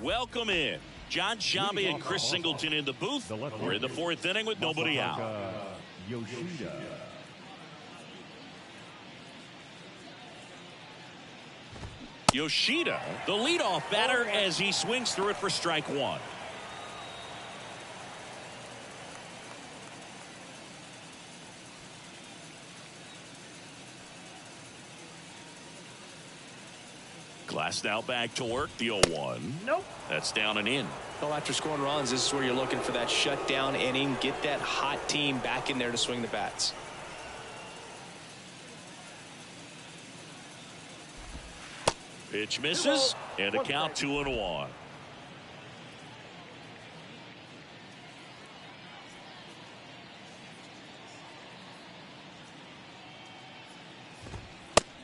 Welcome in. John Shambi and Chris Singleton in the booth. We're in the fourth inning with nobody out. Yoshida, the leadoff batter, as he swings through it for strike one. Glass now back to work. The 0-1. Nope. That's down and in. Well, after scoring runs, this is where you're looking for that shutdown inning. Get that hot team back in there to swing the bats. Pitch misses, and a count 2-1.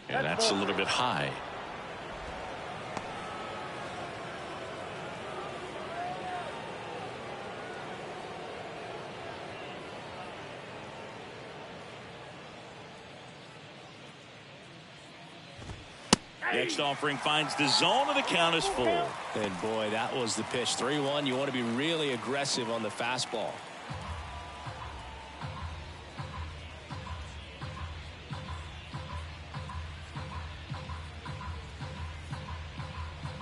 And that's a little bit high. Next offering finds the zone, and the count is full. And boy, that was the pitch. 3-1. You want to be really aggressive on the fastball.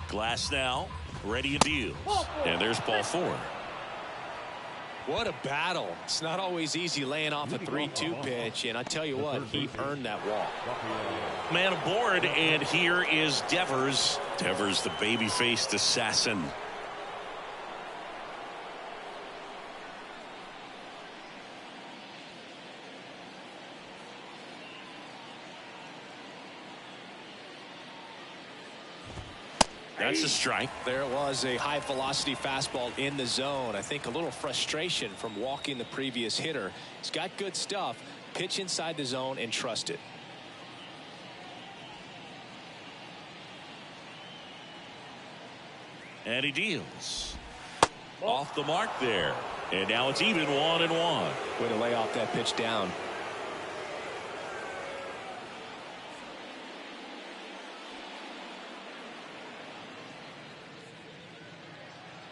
Glass now, ready to deal. And there's ball 4. What a battle. It's not always easy laying off a 3-2 pitch, and I tell you what, he earned that walk. Man aboard, and here is Devers. Devers, the baby-faced assassin. That's a strike. There was a high velocity fastball in the zone. I think a little frustration from walking the previous hitter. He's got good stuff. Pitch inside the zone and trust it. And he deals. Off the mark there. And now it's even 1-1. Way to lay off that pitch down.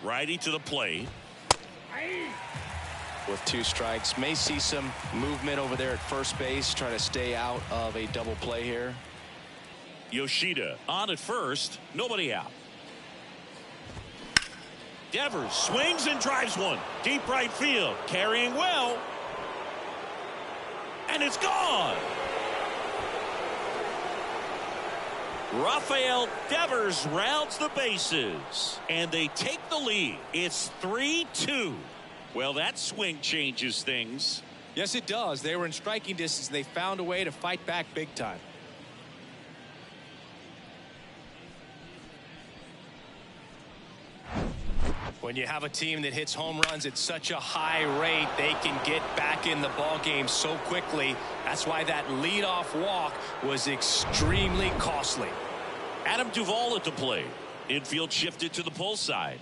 Righty to the plate. With 2 strikes, may see some movement over there at first base, trying to stay out of a double play here. Yoshida on at first, nobody out. Devers swings and drives one deep right field, carrying well, and it's gone. Rafael Devers rounds the bases, and they take the lead. It's 3-2. Well, that swing changes things. Yes, it does. They were in striking distance, and they found a way to fight back big time. When you have a team that hits home runs at such a high rate, they can get back in the ball game so quickly. That's why that leadoff walk was extremely costly. Adam Duvall at the plate. Infield shifted to the pull side.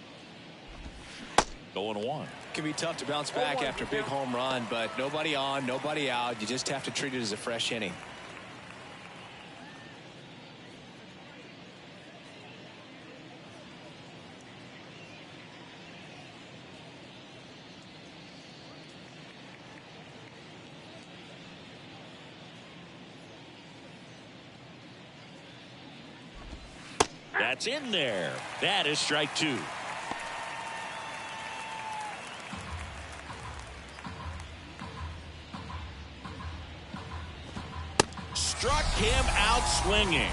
0-1. It can be tough to bounce back after a big home run, but nobody on, nobody out. You just have to treat it as a fresh inning. That's in there. That is strike 2. Struck him out swinging.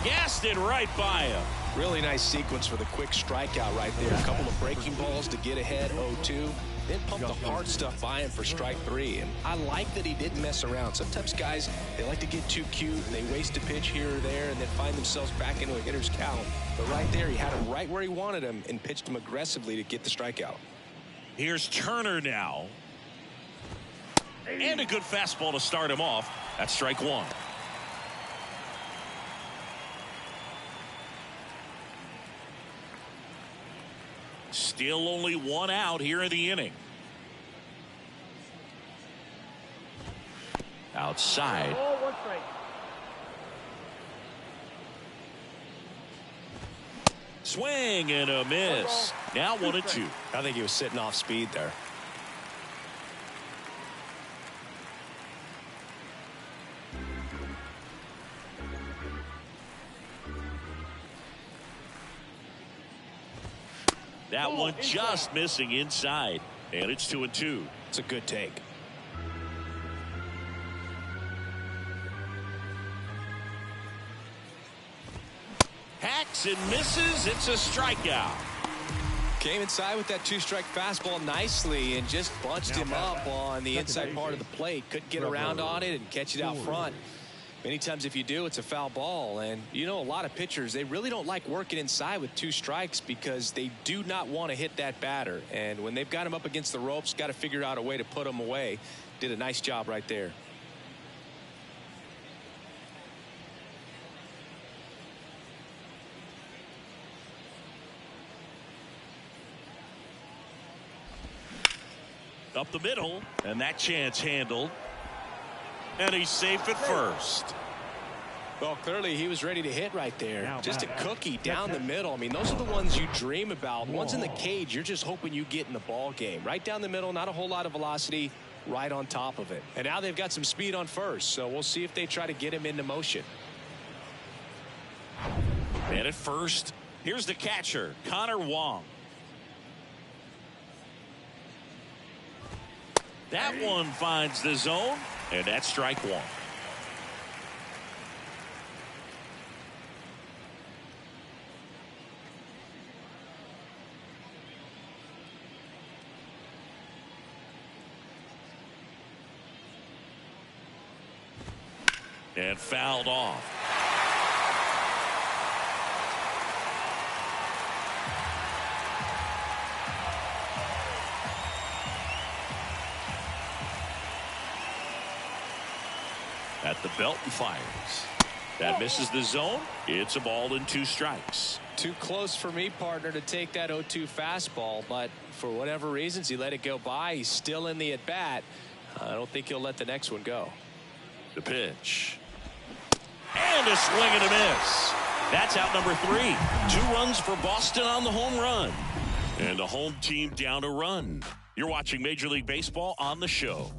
Gassed it right by him. Really nice sequence for the quick strikeout right there. A couple of breaking balls to get ahead 0-2. Then pump the hard stuff by him for strike 3. And I like that he didn't mess around. Sometimes guys, they like to get too cute and they waste a pitch here or there and then find themselves back into a hitter's count. But right there, he had him right where he wanted him and pitched him aggressively to get the strikeout. Here's Turner now. And a good fastball to start him off. That's strike 1. Still only 1 out here in the inning. Outside. Swing and a miss. Now 1-2. I think he was sitting off speed there. That one just missing inside. And it's 2-2. It's a good take. Hacks and misses. It's a strikeout. Came inside with that two-strike fastball nicely and just bunched him up on the inside part of the plate. Couldn't get around on it and catch it out front. Many times if you do, it's a foul ball. And you know, a lot of pitchers, they really don't like working inside with two strikes because they do not want to hit that batter. And when they've got him up against the ropes, got to figure out a way to put him away. Did a nice job right there. Up the middle, and that chance handled. And he's safe at first. Well, clearly he was ready to hit right there. Just a cookie down the middle. I mean, those are the ones you dream about. Ones in the cage, you're just hoping you get in the ball game. Right down the middle, not a whole lot of velocity, right on top of it. And now they've got some speed on first, so we'll see if they try to get him into motion. And at first, here's the catcher, Connor Wong. That one finds the zone, and that's strike one. And fouled off. At the belt and fires. That misses the zone. It's a ball and 2 strikes. Too close for me, partner, to take that 0-2 fastball, but for whatever reasons he let it go by. He's still in the at bat. I don't think he'll let the next one go. The pitch. And a swing and a miss. That's out number 3. 2 runs for Boston on the home run. And the home team down a run. You're watching Major League Baseball on the show.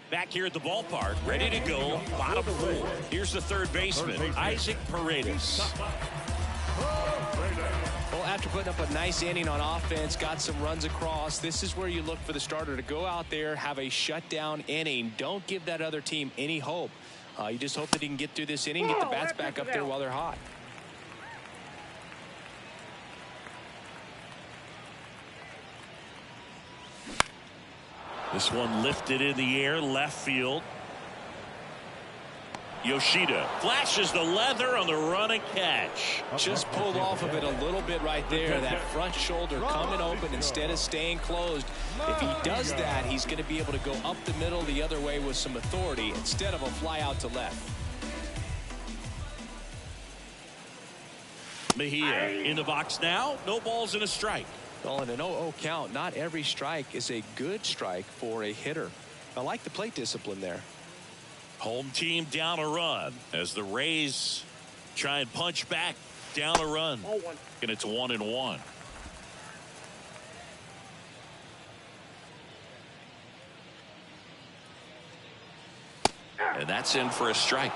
Back here at the ballpark, ready to go, bottom 4. Here's the third baseman, Isaac Paredes. Well, after putting up a nice inning on offense, got some runs across, this is where you look for the starter to go out there, have a shutdown inning. Don't give that other team any hope. You just hope that he can get through this inning, get the bats back up there while they're hot. This one lifted in the air, left field. Yoshida flashes the leather on the run and catch. Just pulled off of it a little bit right there. That front shoulder coming open instead of staying closed. If he does that, he's going to be able to go up the middle the other way with some authority instead of a fly out to left. Mejia in the box now. No balls and a strike. Well, in an 0-0 count, not every strike is a good strike for a hitter. I like the plate discipline there. Home team down a run as the Rays try and punch back down a run. And it's 1-1. And that's in for a strike.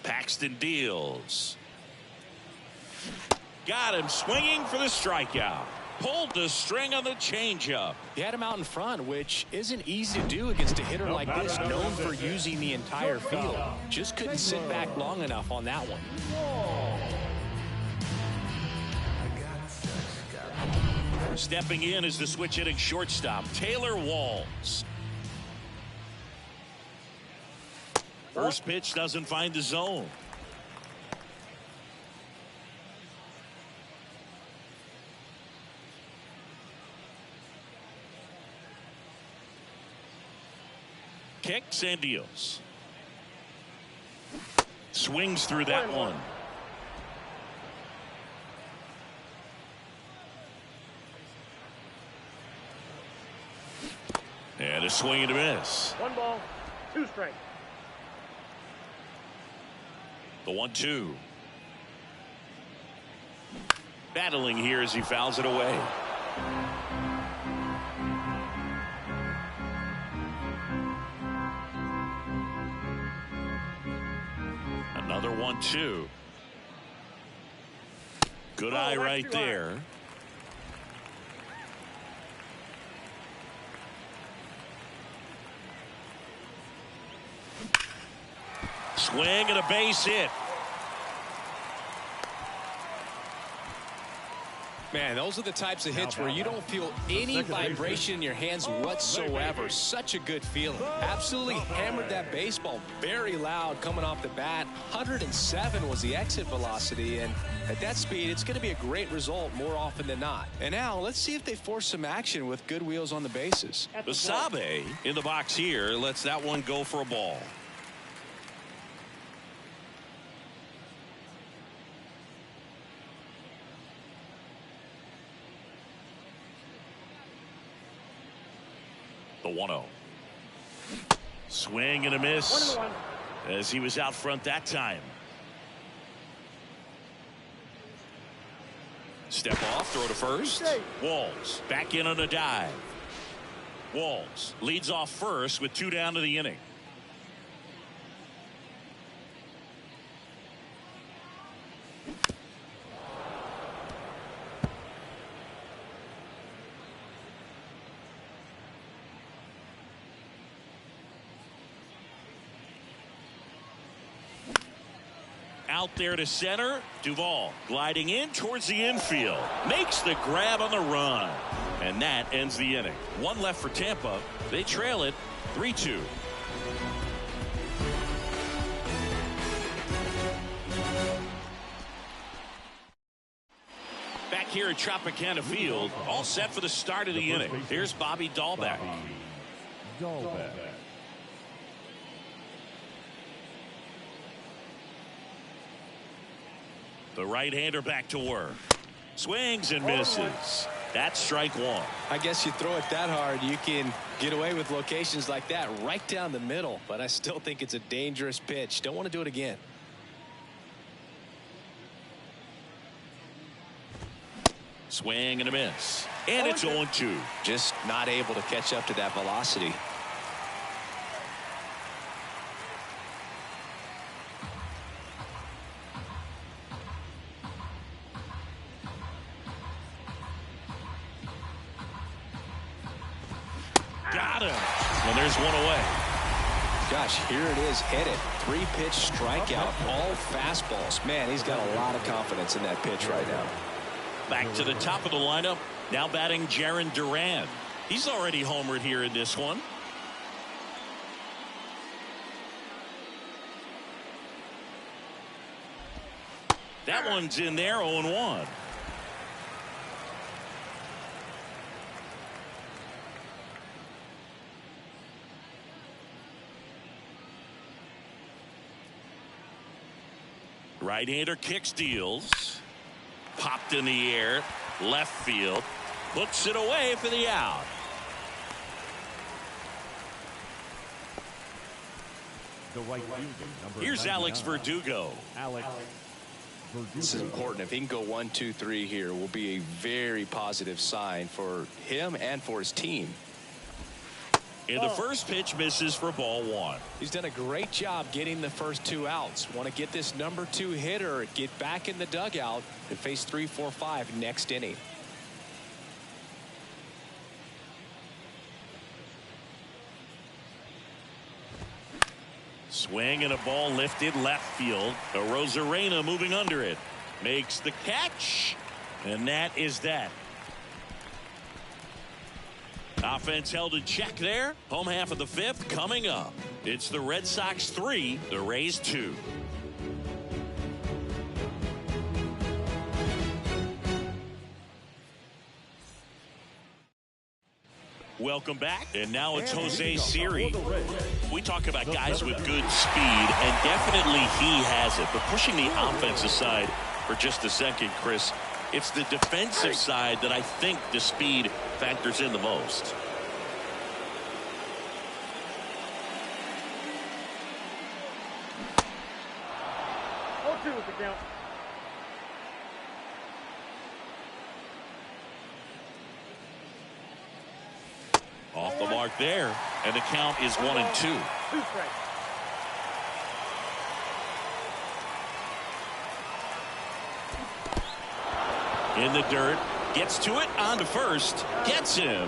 Paxton deals. Got him swinging for the strikeout. Pulled the string on the changeup. He had him out in front, which isn't easy to do against a hitter like this, known for using the entire field. Just couldn't sit back long enough on that one. Stepping in is the switch hitting shortstop, Taylor Walls. First pitch doesn't find the zone. Kicks and deals. Swings through that one. And a swing and a miss. 1 ball, 2 strikes. The 1-2. Battling here as he fouls it away. Another 1-2. Good eye right there. Swing and a base hit. Man, those are the types of hits where you don't feel any vibration in your hands whatsoever. Such a good feeling. Absolutely hammered that baseball very loud coming off the bat. 107 was the exit velocity, and at that speed, it's going to be a great result more often than not. And now, let's see if they force some action with good wheels on the bases. Basabe in the box here lets that one go for a ball. The 1-0. Swing and a miss as he was out front that time. Step off, throw to first. Walls back in on a dive. Walls leads off first with 2 down to the inning. Out there to center. Duvall gliding in towards the infield. Makes the grab on the run. And that ends the inning. 1 left for Tampa. They trail it 3-2. Back here at Tropicana Field. All set for the start of the inning. Here's Bobby Dahlbeck. The right-hander back to work. Swings and misses. That's strike 1. I guess you throw it that hard, you can get away with locations like that right down the middle. But I still think it's a dangerous pitch. Don't want to do it again. Swing and a miss. And it's 0-2. Just not able to catch up to that velocity. Got him. And there's 1 away. Gosh, here it is, headed. 3-pitch strikeout, all fastballs. Man, he's got a lot of confidence in that pitch right now. Back to the top of the lineup. Now batting Jarren Duran. He's already homered here in this one. That one's in there, 0-1. Right-hander kicks, deals. Popped in the air. Left field. Hooks it away for the out. Here's Alex Verdugo. This is important. If he can go 1, 2, 3 here, will be a very positive sign for him and for his team. And the first pitch misses for ball 1. He's done a great job getting the first 2 outs. Want to get this number 2 hitter, get back in the dugout, and face 3, 4, 5 next inning. Swing and a ball lifted left field. Rosarena moving under it. Makes the catch. And that is that. Offense held in check there. Home half of the 5th coming up. It's the Red Sox 3, the Rays 2. Welcome back. And now it's Jose Siri. We talk about guys with good speed, and definitely he has it. But pushing the offensive side for just a second, Chris, it's the defensive side that I think the speed factors in the most. Two with the count. Off the mark there, and the count is 1-2. In the dirt, gets to it, on to first, gets him.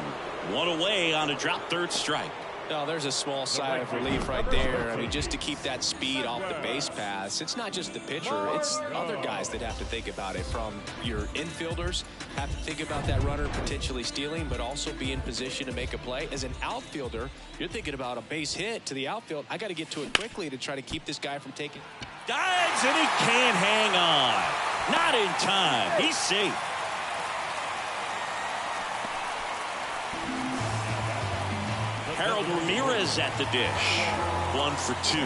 One away on a drop third strike. Oh, there's a small sigh of relief right there. I mean, just to keep that speed off the base paths. It's not just the pitcher. It's other guys that have to think about it. From your infielders, have to think about that runner potentially stealing, but also be in position to make a play. As an outfielder, you're thinking about a base hit to the outfield. I got to get to it quickly to try to keep this guy from taking. Dives, and he can't hang on. Not in time. He's safe. Harold Ramirez at the dish. 1 for 2.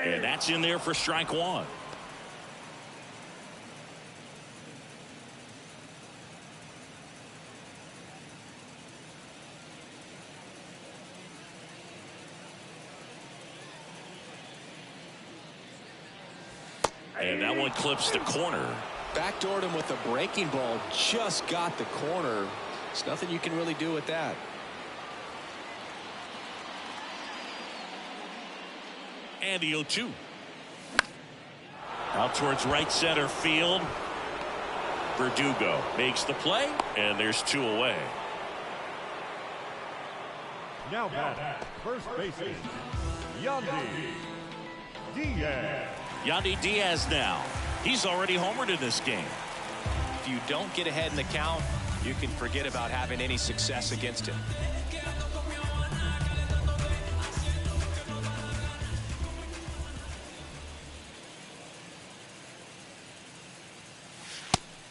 And that's in there for strike one. And that one clips the corner. Backdoored him with a breaking ball. Just got the corner. There's nothing you can really do with that. And the 0-2. Out towards right center field. Verdugo makes the play, and there's 2 away. Now back, first baseman, Yandy Diaz. Yandy Diaz now. He's already homered in this game. If you don't get ahead in the count, you can forget about having any success against him.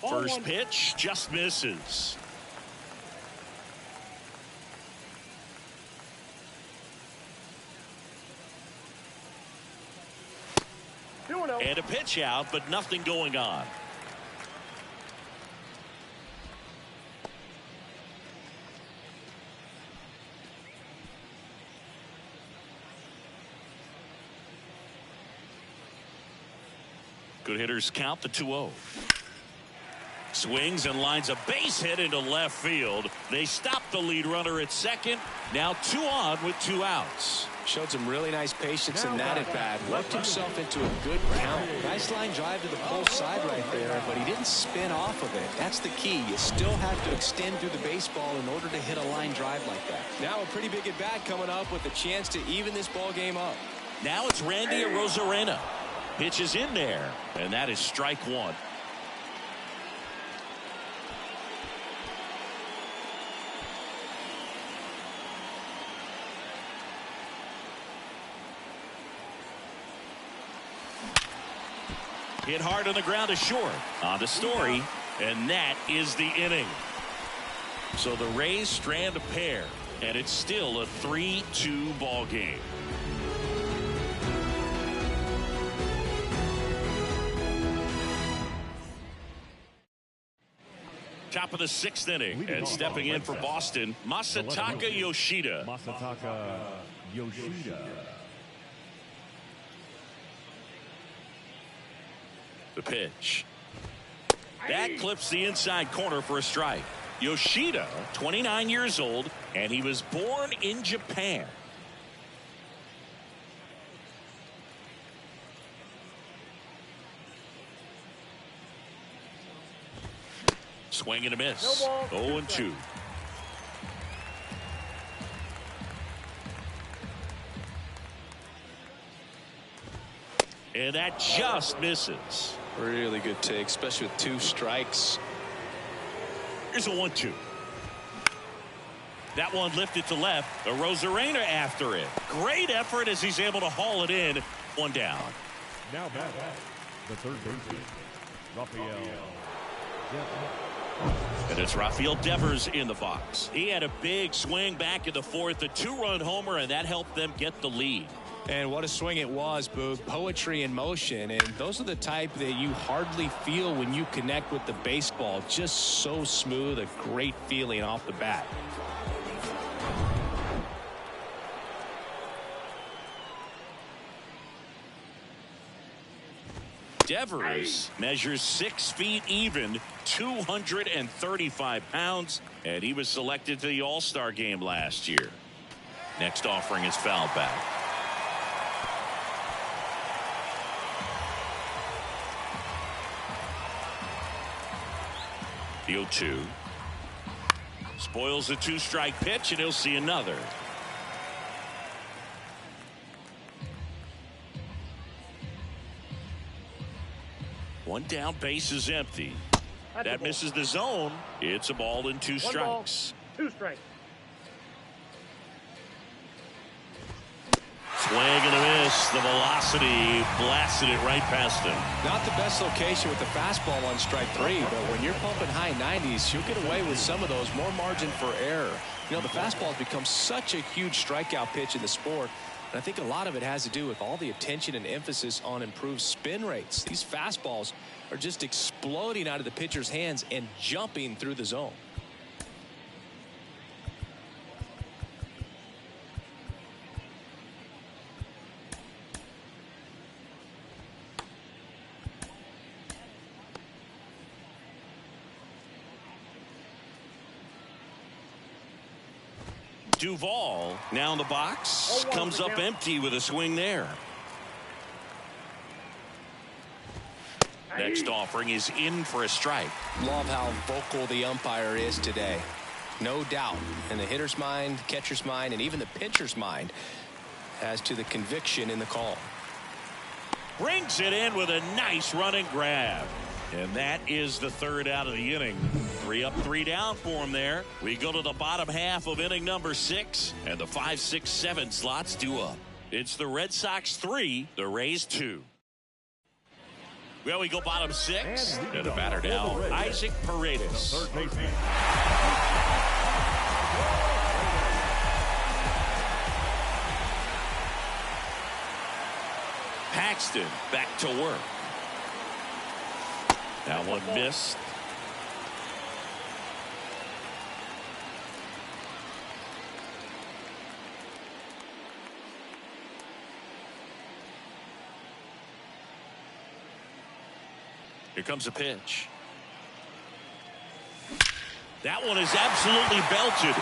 First pitch just misses. And a pitch out, but nothing going on. Good hitters count the 2-0. Swings and lines a base hit into left field. They stop the lead runner at second. Now 2 on with 2 outs. Showed some really nice patience in that at bat. Worked himself into a good count. Nice line drive to the pole side right there, but he didn't spin off of it. That's the key. You still have to extend through the baseball in order to hit a line drive like that. Now a pretty big at bat coming up with a chance to even this ball game up. Now it's Randy Arozarena. Pitch is in there, and that is strike 1. Hit hard on the ground to short. On to Story, and that is the inning. So the Rays strand a pair, and it's still a 3-2 ball game. Top of the 6th inning, and stepping in for Boston, Masataka Yoshida. Masataka Yoshida. The pitch. That clips the inside corner for a strike. Yoshida, 29 years old, and he was born in Japan. Swing and a miss. 0-2. And that just misses. Really good take, especially with 2 strikes. Here's a 1-2. That one lifted to left. Arozarena after it. Great effort as he's able to haul it in. 1 down. Now back the third baseman, Rafael. And it's Rafael Devers in the box. He had a big swing back in the 4th, a 2-run homer, and that helped them get the lead. And what a swing it was, Boog. Poetry in motion. And those are the type that you hardly feel when you connect with the baseball. Just so smooth, a great feeling off the bat. Devers measures 6 feet even, 235 pounds, and he was selected to the All-Star game last year. Next offering is fouled back. The 0-2. Spoils the 2-strike pitch, and he'll see another. One down, base is empty. That misses the zone. It's a ball and 2 strikes. 2 strikes. Swing and a miss. The velocity blasted it right past him. Not the best location with the fastball on strike 3, but when you're pumping high 90s, you'll get away with some of those. More margin for error. You know, the fastball has become such a huge strikeout pitch in the sport. And I think a lot of it has to do with all the attention and emphasis on improved spin rates. These fastballs are just exploding out of the pitcher's hands and jumping through the zone. Duvall now in the box, comes up empty with a swing there. Next offering is in for a strike. Love how vocal the umpire is today. No doubt in the hitter's mind, catcher's mind, and even the pitcher's mind as to the conviction in the call. Brings it in with a nice running grab. And that is the 3rd out of the inning. 3 up, 3 down for him there. We go to the bottom half of inning number 6, and the 5, 6, 7 slots due up. It's the Red Sox 3, the Rays 2. Well, we go bottom 6. And the batter now, Isaac Paredes. Third baseman. Paxton back to work. That one missed. Here comes a pitch. That one is absolutely belted.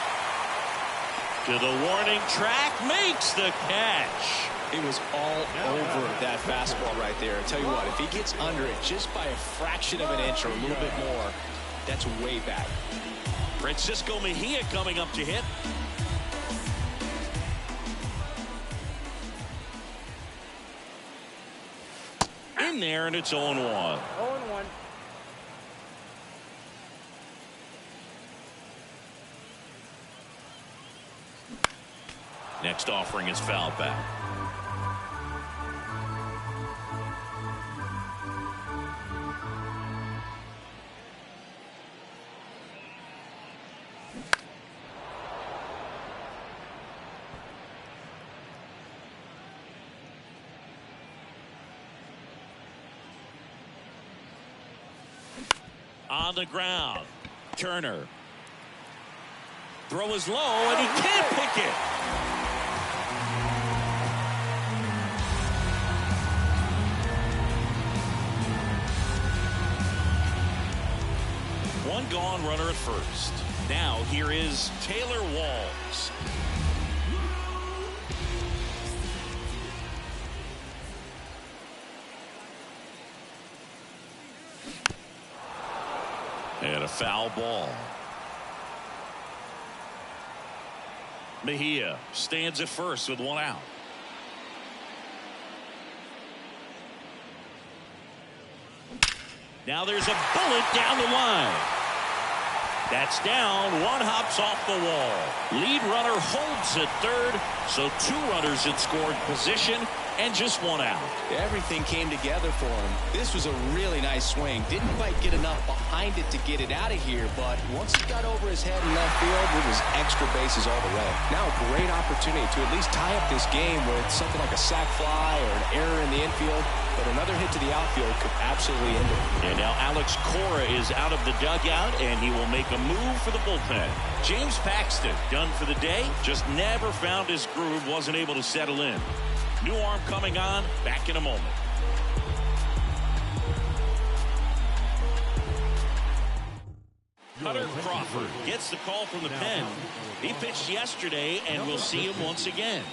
To the warning track, makes the catch. It was all over that fastball right there. I tell you what, if he gets under it just by a fraction of an inch or a little bit more, that's way back. Francisco Mejia coming up to hit. In there, and it's 0-1. 0-1. Next offering is foul back. On the ground, Turner. Throw is low, and he can't pick it. One gone, runner at first. Now here is Taylor Walls. And a foul ball. Mejia stands at first with one out. Now there's a bullet down the line. That's down. One hops off the wall. Lead runner holds at third. So 2 runners in scoring position and just 1 out. Everything came together for him. This was a really nice swing. Didn't quite get enough behind it to get it out of here, but once he got over his head in left field, it was extra bases all the way. Now a great opportunity to at least tie up this game with something like a sac fly or an error in the infield, but another hit to the outfield could absolutely end it. And now Alex Cora is out of the dugout, and he will make a move for the bullpen. James Paxton done for the day. Just never found his groove, wasn't able to settle in. New arm coming on, back in a moment. Cutter Crawford gets the call from the pen. He pitched yesterday, and we'll see him once again.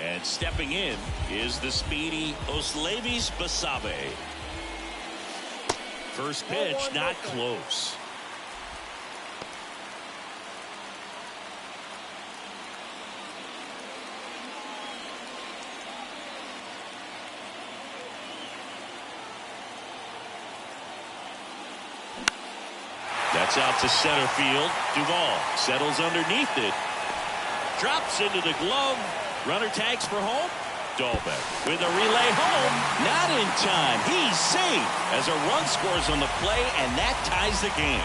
And stepping in is the speedy Oslevis Basabe. First pitch, not close. That's out to center field. Duvall settles underneath it. Drops into the glove. Runner tags for home. Dolbeck with a relay home. Not in time. He's safe as a run scores on the play, and that ties the game.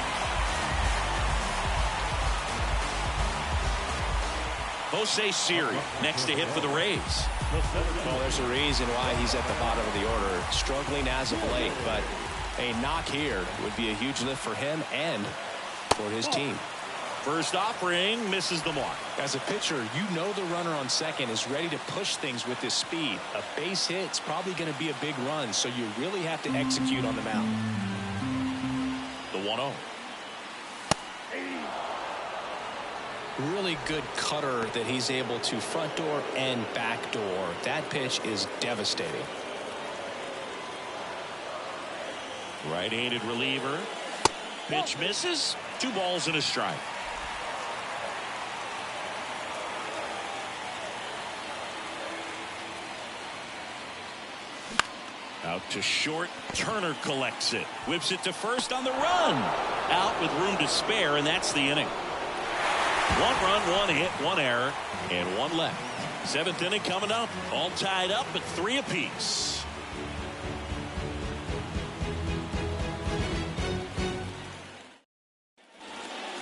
Jose Siri next to hit for the Rays. Well, there's a reason why he's at the bottom of the order. Struggling as of late, but a knock here would be a huge lift for him and for his team. First offering misses the mark. As a pitcher, you know the runner on second is ready to push things with his speed. A base hit's probably going to be a big run, so you really have to execute on the mound. The 1-0. Really good cutter that he's able to front door and back door. That pitch is devastating. Right-handed reliever. Pitch misses. 2 balls and a strike. Out to short. Turner collects it. Whips it to first on the run. Out with room to spare, and that's the inning. One run, one hit, one error, and one left. Seventh inning coming up. All tied up at 3 apiece.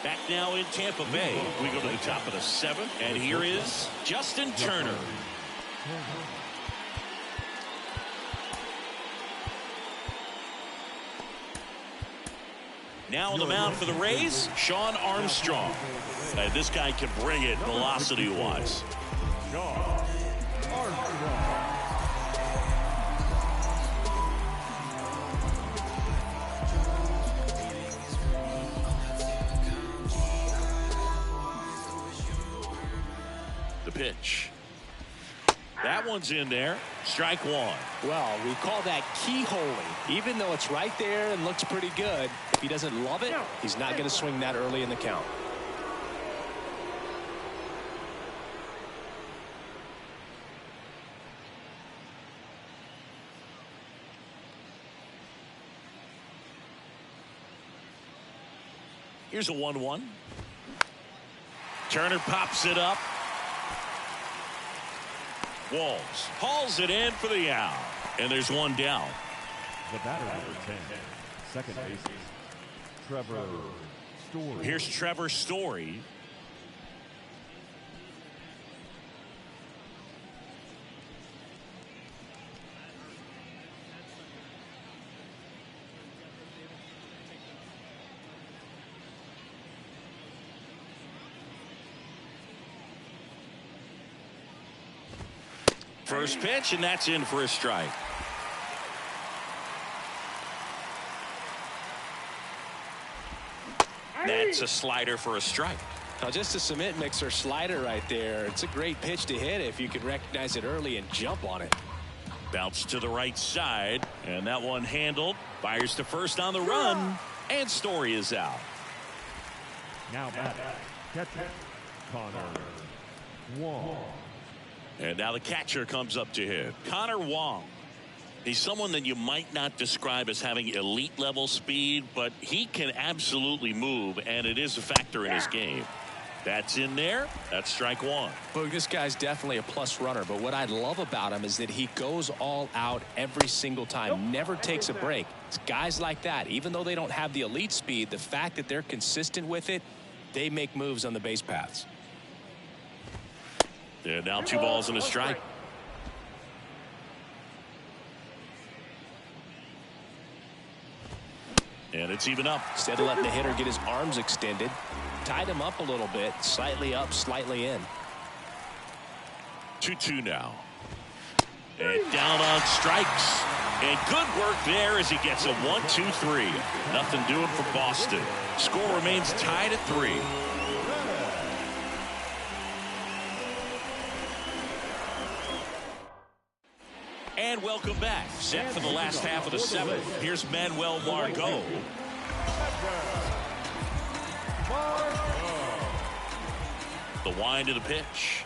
Back now in Tampa Bay. We go to the top of the 7th, and here is Justin Turner. Now on the mound for the Rays, Shawn Armstrong. This guy can bring it velocity-wise. Shawn Armstrong. The pitch. That one's in there. Strike one. Well, we call that keyholing. Even though it's right there and looks pretty good, if he doesn't love it, he's not going to swing that early in the count. Here's a 1-1. Turner pops it up. Walls hauls it in for the out. And there's one down. The batter number 10, second baseman, Trevor Story. Here's Trevor Story. First pitch, and that's in for a strike. That's a slider for a strike. Now, just a cement mixer slider right there. It's a great pitch to hit if you can recognize it early and jump on it. Bounce to the right side, and that one handled. Fires to first on the run, and Story is out. Now batting, catcher, Connor Wong. And now the catcher comes up to him. Connor Wong. He's someone that you might not describe as having elite level speed, but he can absolutely move, and it is a factor in his game. That's in there. That's strike one. Well, this guy's definitely a plus runner, but what I love about him is that he goes all out every single time, never takes a break. It's guys like that, even though they don't have the elite speed, the fact that they're consistent with it, they make moves on the base paths. And now 2 balls and a strike. And it's even up. Instead of letting the hitter get his arms extended, tied him up a little bit, slightly up, slightly in. 2-2 now. And down on strikes. And good work there as he gets a 1-2-3. Nothing doing for Boston. Score remains tied at 3. And welcome back. Set for the last half of the 7th. Here's Manuel Margot. The wind of the pitch.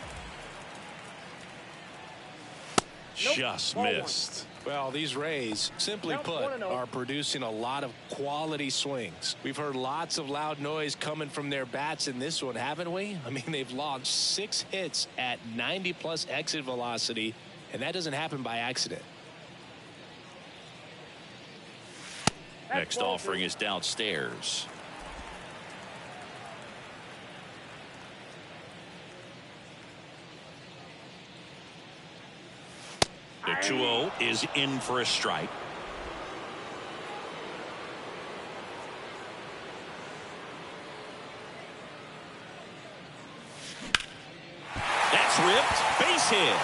Just missed. Well, these Rays, simply put, are producing a lot of quality swings. We've heard lots of loud noise coming from their bats in this one, haven't we? I mean, they've launched 6 hits at 90+ exit velocity, and that doesn't happen by accident. Next offering is downstairs. The 2-0 is in for a strike. That's ripped. Base hit.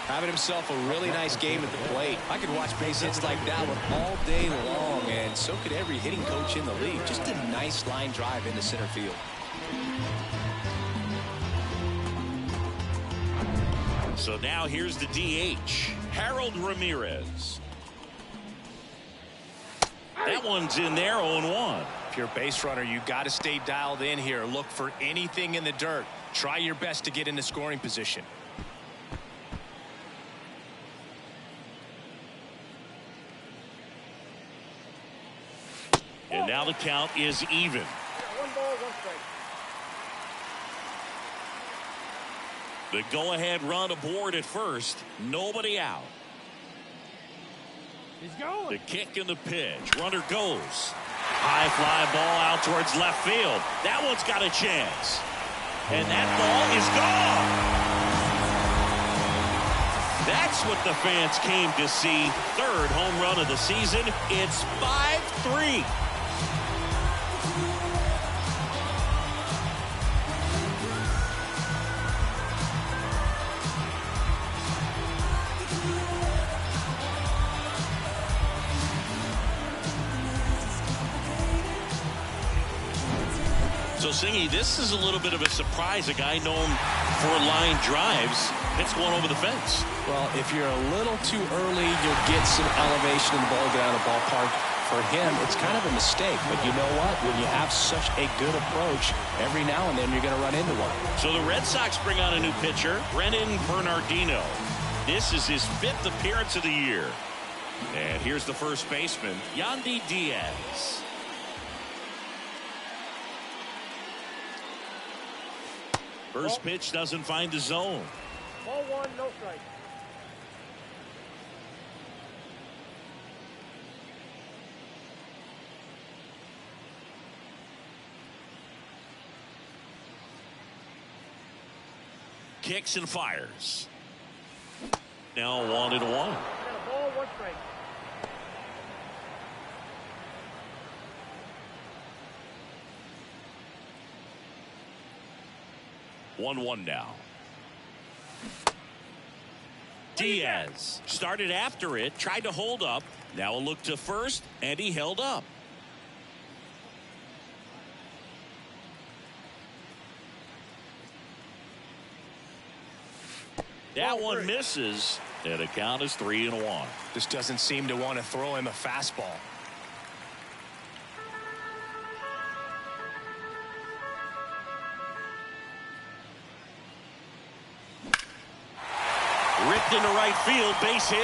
Having himself a really nice game at the plate. I could watch base hits like that one all day long, and so could every hitting coach in the league. Just a nice line drive into center field. So now here's the DH, Harold Ramirez. That one's in there, 0-1. If you're a base runner, you got to stay dialed in here. Look for anything in the dirt. Try your best to get into scoring position. And now the count is even. 1 ball, 1 strike. The go-ahead run aboard at first. Nobody out. He's going. The kick and the pitch. Runner goes. High fly ball out towards left field. That one's got a chance. And that ball is gone. That's what the fans came to see. Third home run of the season. It's 5-3. So, Singy, this is a little bit of a surprise. A guy known for line drives hits one over the fence. Well, if you're a little too early, you'll get some elevation and the ball get out of the ballpark. For him, it's kind of a mistake. But you know what? When you have such a good approach, every now and then you're going to run into one. So the Red Sox bring on a new pitcher, Brennan Bernardino. This is his 5th appearance of the year. And here's the first baseman, Yandy Diaz. First pitch doesn't find the zone. Ball 1, no strike. Kicks and fires. Now 1-1. Got a ball, 1 strike. One now. Diaz started after it, tried to hold up. Now a look to first, and he held up. That one misses, and the count is 3-1. Just doesn't seem to want to throw him a fastball. Ripped into right field, base hit.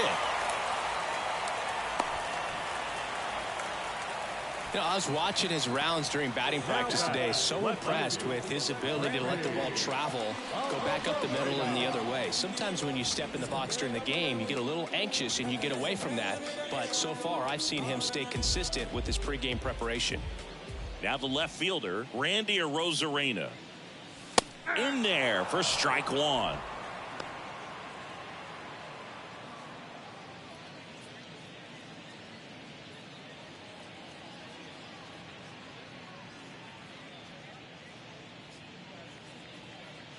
You know, I was watching his rounds during batting practice today. So impressed with his ability to let the ball travel, go back up the middle and the other way. Sometimes when you step in the box during the game, you get a little anxious and you get away from that. But so far, I've seen him stay consistent with his pregame preparation. Now the left fielder, Randy Arozarena. In there for strike 1.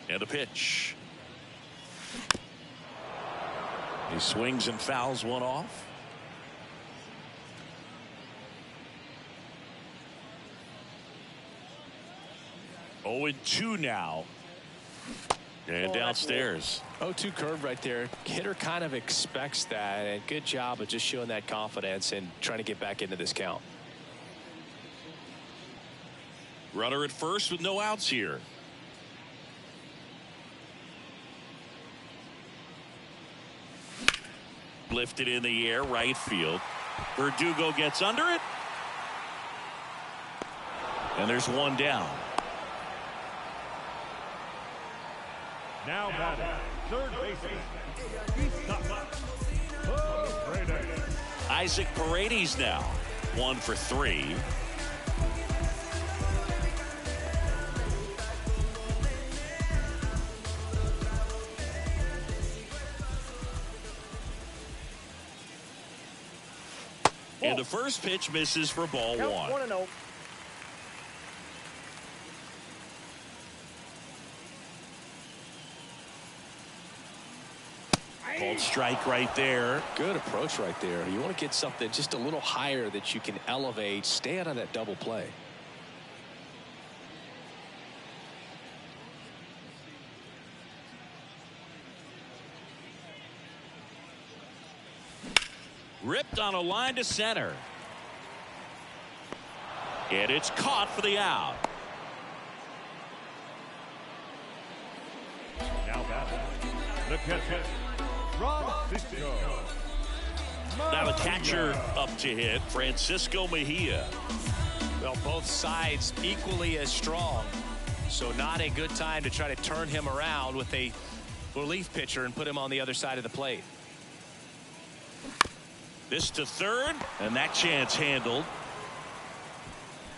And a pitch. He swings and fouls one off. Oh, and 2 now. And downstairs. 0-2 curve right there. Hitter kind of expects that. And good job of just showing that confidence and trying to get back into this count. Runner at first with no outs here. Lifted in the air, right field. Verdugo gets under it. And there's 1 down. Now batting, third baseman. Isaac Paredes now. 1 for 3. And the first pitch misses for ball 1. 1-0. Called strike right there. Good approach right there. You want to get something just a little higher that you can elevate. Stay out of that double play. Ripped on a line to center. And it's caught for the out. Now batting, the catcher, Francisco. Now the catcher up to hit, Francisco Mejia. Well, both sides equally as strong. So not a good time to try to turn him around with a relief pitcher and put him on the other side of the plate. This to third, and that chance handled.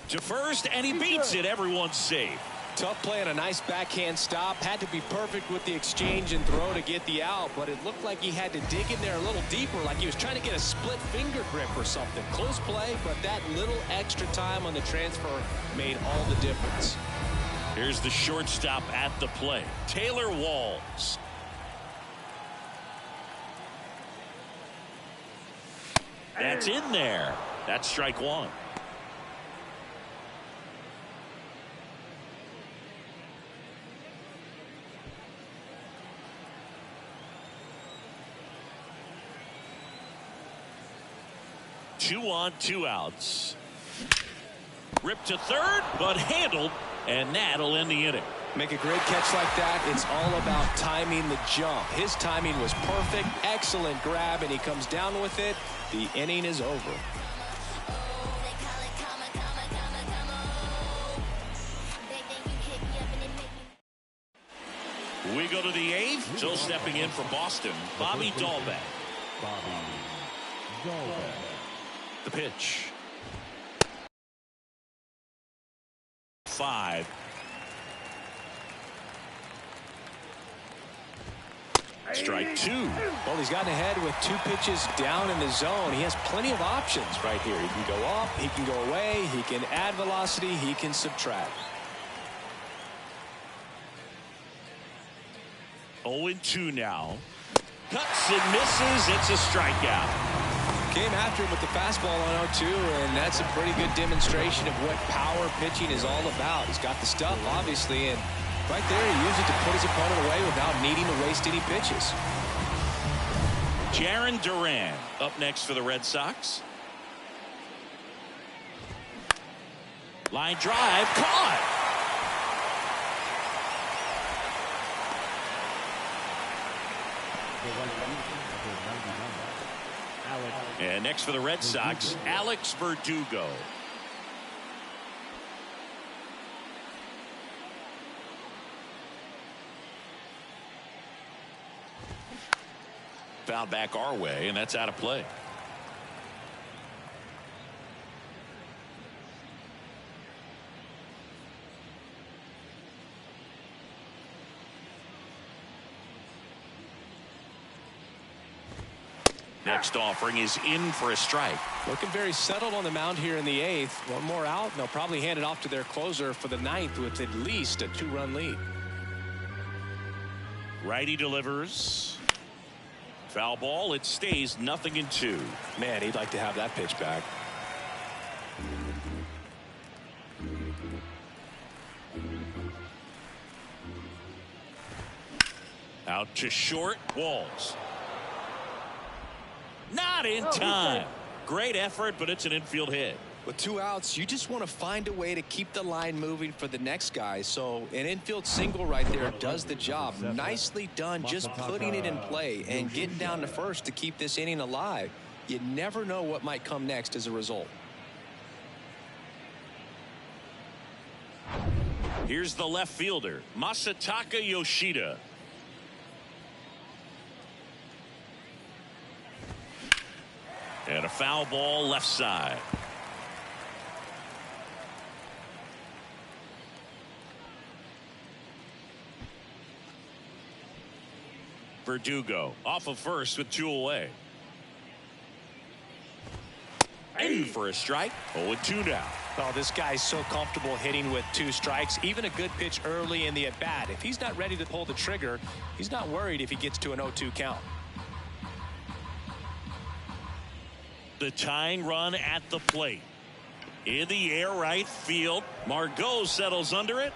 To first, and he beats it. Everyone's safe. Tough play and a nice backhand stop. Had to be perfect with the exchange and throw to get the out, but it looked like he had to dig in there a little deeper, like he was trying to get a split finger grip or something. Close play, but that little extra time on the transfer made all the difference. Here's the shortstop at the plate, Taylor Walls. That's in there. That's strike one. Two on, two outs. Ripped to third, but handled, and that'll end the inning. Make a great catch like that. It's all about timing the jump. His timing was perfect. Excellent grab, and he comes down with it. The inning is over. We go to the eighth. So stepping in for Boston, Bobby Dahlbeck. The pitch. 5. Strike 2. Well, he's gotten ahead with 2 pitches down in the zone. He has plenty of options right here. He can go up, he can go away, he can add velocity, he can subtract. 0-2 now. Cuts and misses. It's a strikeout. Came after him with the fastball on 0-2, and that's a pretty good demonstration of what power pitching is all about. He's got the stuff, obviously, and right there he used it to put his opponent away without needing to waste any pitches. Jarren Duran up next for the Red Sox. Line drive, caught. And next for the Red Sox, Alex Verdugo. Fouled back our way, and that's out of play. Next offering is in for a strike. Looking very settled on the mound here in the 8th. One more out, and they'll probably hand it off to their closer for the 9th with at least a 2-run lead. Righty delivers. Foul ball. It stays 0-2. Man, he'd like to have that pitch back. Out to short. Walls. Not in time. Great effort, but it's an infield hit. With 2 outs, you just want to find a way to keep the line moving for the next guy. So an infield single right there does the job. Nicely done, just putting it in play and getting down to first to keep this inning alive. You never know what might come next as a result. Here's the left fielder, Masataka Yoshida. And a foul ball left side. Verdugo off of first with 2 away. In for a strike. 0-2 now. Oh, this guy's so comfortable hitting with 2 strikes. Even a good pitch early in the at-bat. If he's not ready to pull the trigger, he's not worried if he gets to an 0-2 count. The tying run at the plate. In the air right field. Margot settles under it.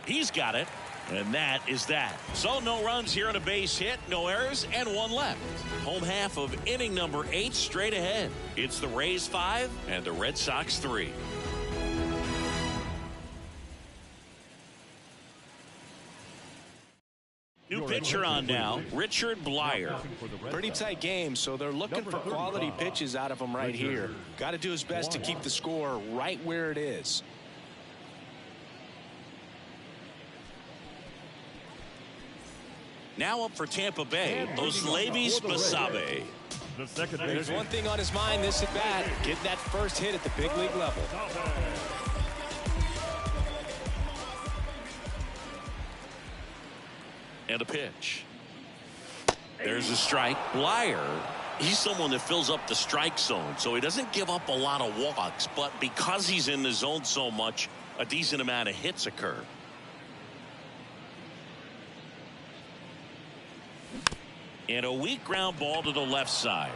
He's got it. And that is that. So no runs here on a base hit, no errors, and 1 left. Home half of inning number 8 straight ahead. It's the Rays 5 and the Red Sox 3. New pitch. pitcher on now, Richard Blyer. Pretty tight game, so they're looking for quality pitches out of him right here. Got to do his best to keep the score right where it is. Now up for Tampa Bay, Oslevis Basabe. There's one thing on his mind this at bat, get that first hit at the big league level. And a pitch. There's a strike. Blyer, he's someone that fills up the strike zone, so he doesn't give up a lot of walks, but because he's in the zone so much, a decent amount of hits occur. And a weak ground ball to the left side.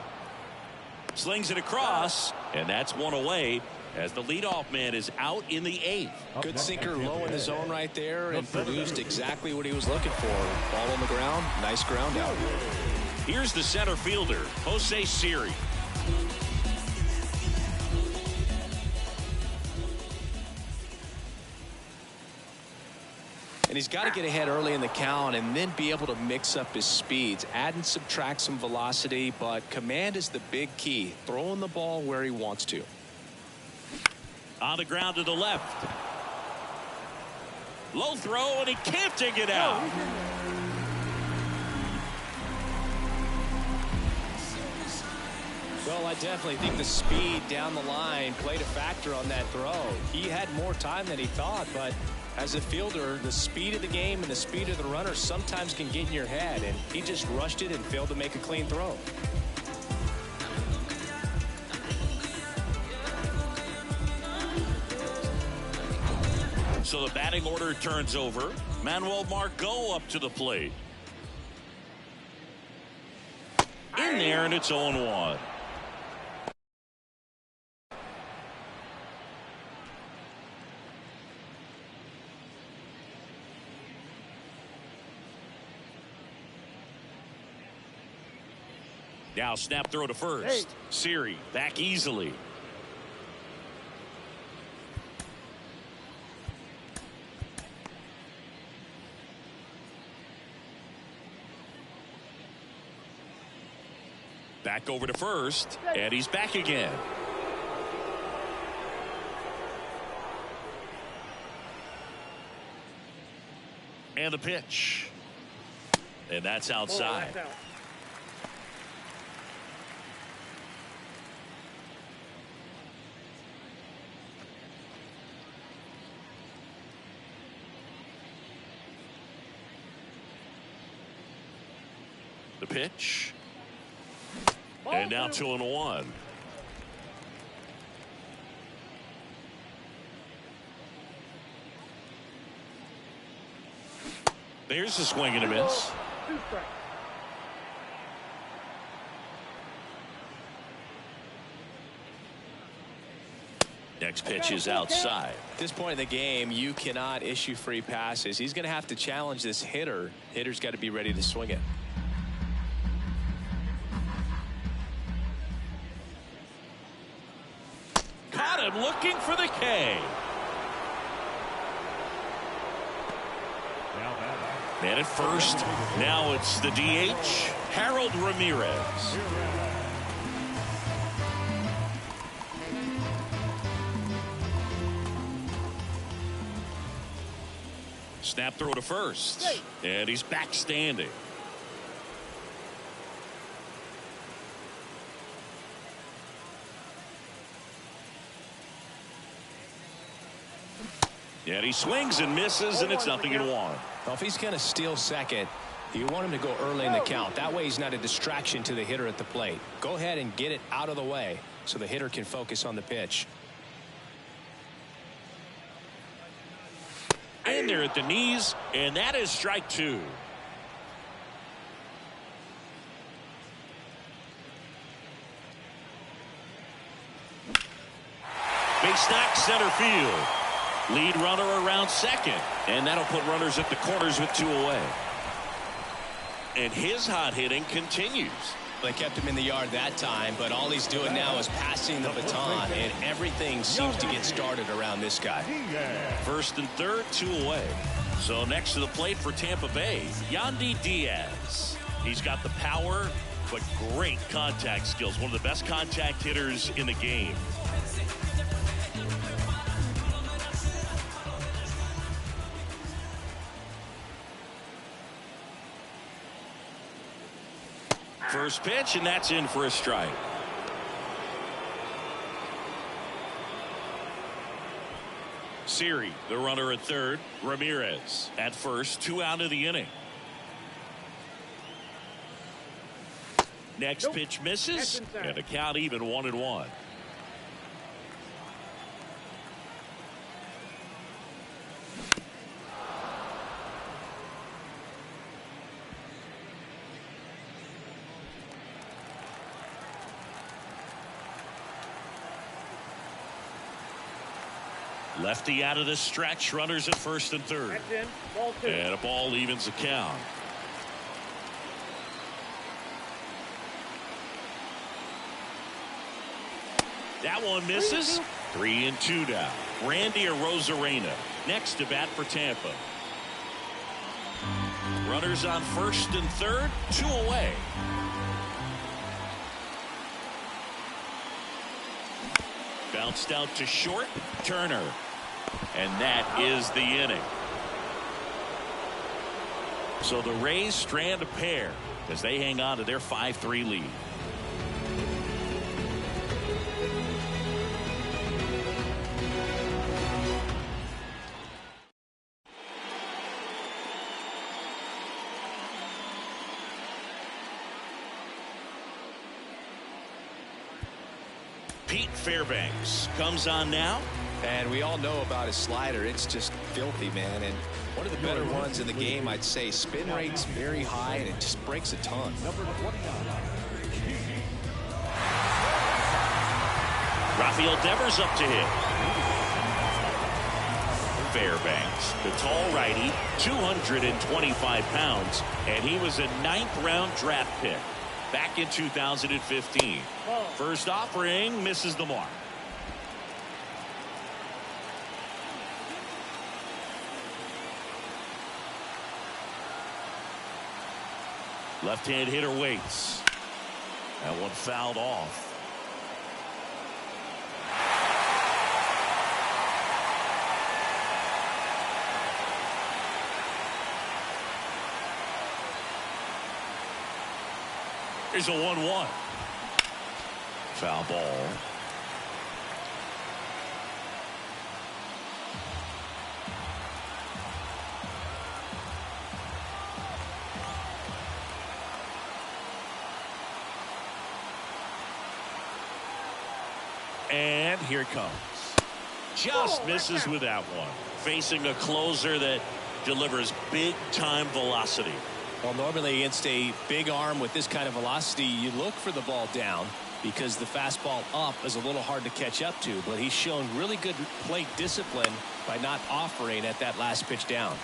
Slings it across, and that's one away as the leadoff man is out in the 8th. Good sinker low in the zone right there and produced exactly what he was looking for. Ball on the ground, nice ground out. Here's the center fielder, Jose Siri. And he's got to get ahead early in the count and then be able to mix up his speeds, add and subtract some velocity, but command is the big key. Throwing the ball where he wants to. On the ground to the left. Low throw, and he can't dig it out. Well, I definitely think the speed down the line played a factor on that throw. He had more time than he thought, but as a fielder, the speed of the game and the speed of the runner sometimes can get in your head, and he just rushed it and failed to make a clean throw. So the batting order turns over. Manuel Margot up to the plate. In there, and it's 0-1. Now snap throw to first. Siri back easily. Back over to first, and he's back again. And the pitch. And that's outside. The pitch. And now 2-1. There's a swing and a miss. Next pitch is outside. At this point in the game, you cannot issue free passes. He's going to have to challenge this hitter. Hitter's got to be ready to swing it. Caught him looking for the K. Man at first. Now it's the DH, Harold Ramirez. Snap throw to first. And he's back standing. And he swings and misses, and it's 0-1. Well, if he's going to steal second, you want him to go early in the count. That way he's not a distraction to the hitter at the plate. Go ahead and get it out of the way so the hitter can focus on the pitch. In there at the knees, and that is strike 2. Base knock center field. Lead runner around second, and that'll put runners at the corners with 2 away. And his hot hitting continues. They kept him in the yard that time, but all he's doing now is passing the baton, and everything seems to get started around this guy. First and third, 2 away. So next to the plate for Tampa Bay, Yandy Diaz. He's got the power, but great contact skills. One of the best contact hitters in the game. First pitch, and that's in for a strike. Siri, the runner at third. Ramirez at first, 2 out of the inning. Next pitch misses, and a count even 1-1. Lefty out of the stretch, runners at first and third. That's in. Ball 2. And a ball evens the count. That one misses. 3-2 now. Randy Arozarena next to bat for Tampa. Runners on first and third, 2 away. Bounced out to short. Turner. And that is the inning. So the Rays strand a pair as they hang on to their 5-3 lead. Pete Fairbanks comes on now. And we all know about his slider. It's just filthy, man. And one of the better ones in the game, I'd say. Spin rate's very high, and it just breaks a ton. Rafael Devers up to hit. Fairbanks, the tall righty, 225 pounds, and he was a 9th-round draft pick back in 2015. First offering misses the mark. Left-hand hitter waits. That one fouled off. Here's a 1-1. Foul ball. And here it comes. Just misses with that one. Facing a closer that delivers big-time velocity. Well, normally against a big arm with this kind of velocity, you look for the ball down because the fastball up is a little hard to catch up to. But he's shown really good plate discipline by not offering at that last pitch down.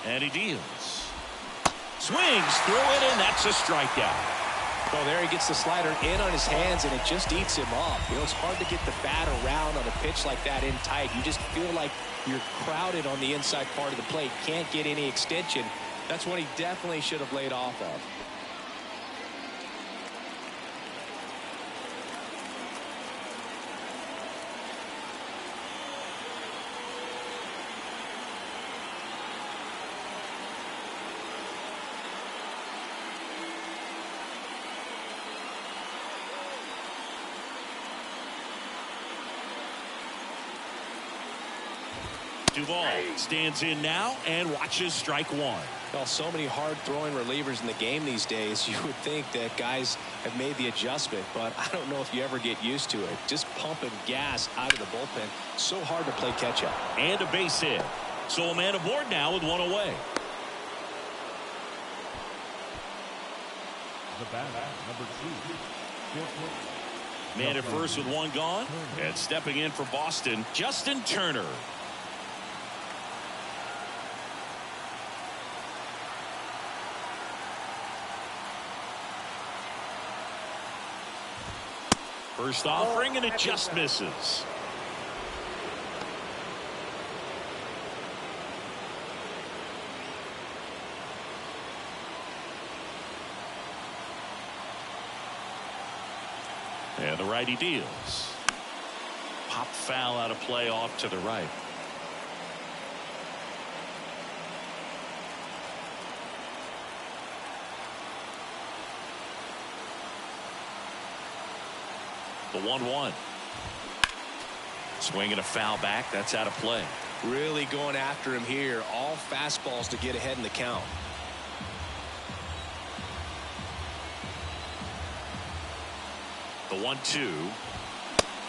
And he deals. Swings through it, and that's a strikeout. Well, there he gets the slider in on his hands, and it just eats him up. You know, it's hard to get the bat around on a pitch like that in tight. You just feel like you're crowded on the inside part of the plate. Can't get any extension. That's what he definitely should have laid off of. Duvall stands in now and watches strike one. Well, so many hard-throwing relievers in the game these days, you would think that guys have made the adjustment, but I don't know if you ever get used to it. Just pumping gas out of the bullpen, so hard to play catch-up. And a base hit. So a man aboard now with one away. The bat, number 2. Man at first with one gone. And stepping in for Boston, Justin Turner. First offering, and it just misses. And the righty deals. Pop foul out of play off to the right. The 1-1. Swinging a foul back. That's out of play. Really going after him here. All fastballs to get ahead in the count. The 1-2.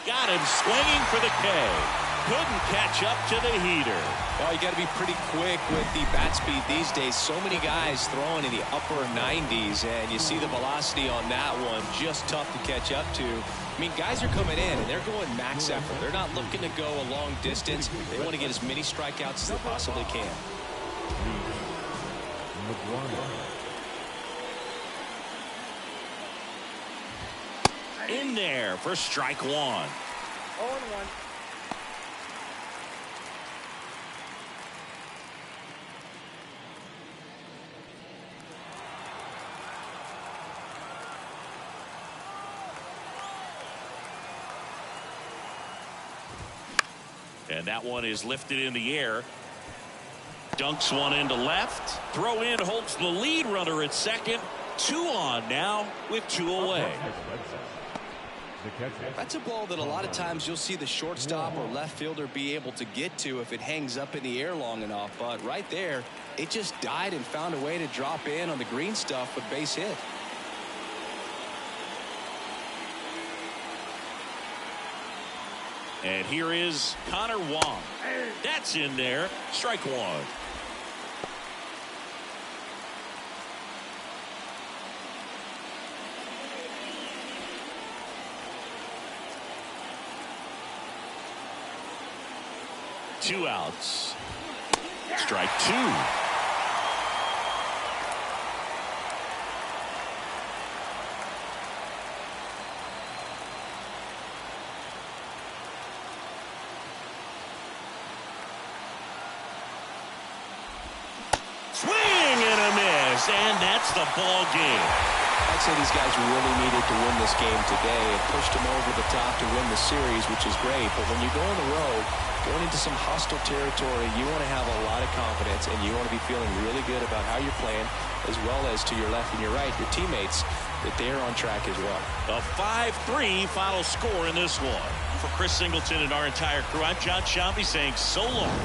Got him swinging for the K. Couldn't catch up to the heater. Well, you got to be pretty quick with the bat speed these days. So many guys throwing in the upper 90s, and you see the velocity on that one. Just tough to catch up to. I mean, guys are coming in, and they're going max effort. They're not looking to go a long distance. They want to get as many strikeouts as they possibly can. In there for strike one. 0-1. And that one is lifted in the air. Dunks one into left. Throw in holds the lead runner at second. 2 on now with 2 away. That's a ball that a lot of times you'll see the shortstop or left fielder be able to get to if it hangs up in the air long enough. But right there, it just died and found a way to drop in on the green stuff with base hit. And here is Connor Wong. That's in there. Strike one. Two outs. Strike two. Swing and a miss, and that's the ball game. I'd say these guys really needed to win this game today. It pushed them over the top to win the series, which is great. But when you go on the road, going into some hostile territory, you want to have a lot of confidence, and you want to be feeling really good about how you're playing, as well as to your left and your right, your teammates, that they're on track as well. A 5-3 final score in this one. For Chris Singleton and our entire crew, I'm John Shambi saying so long.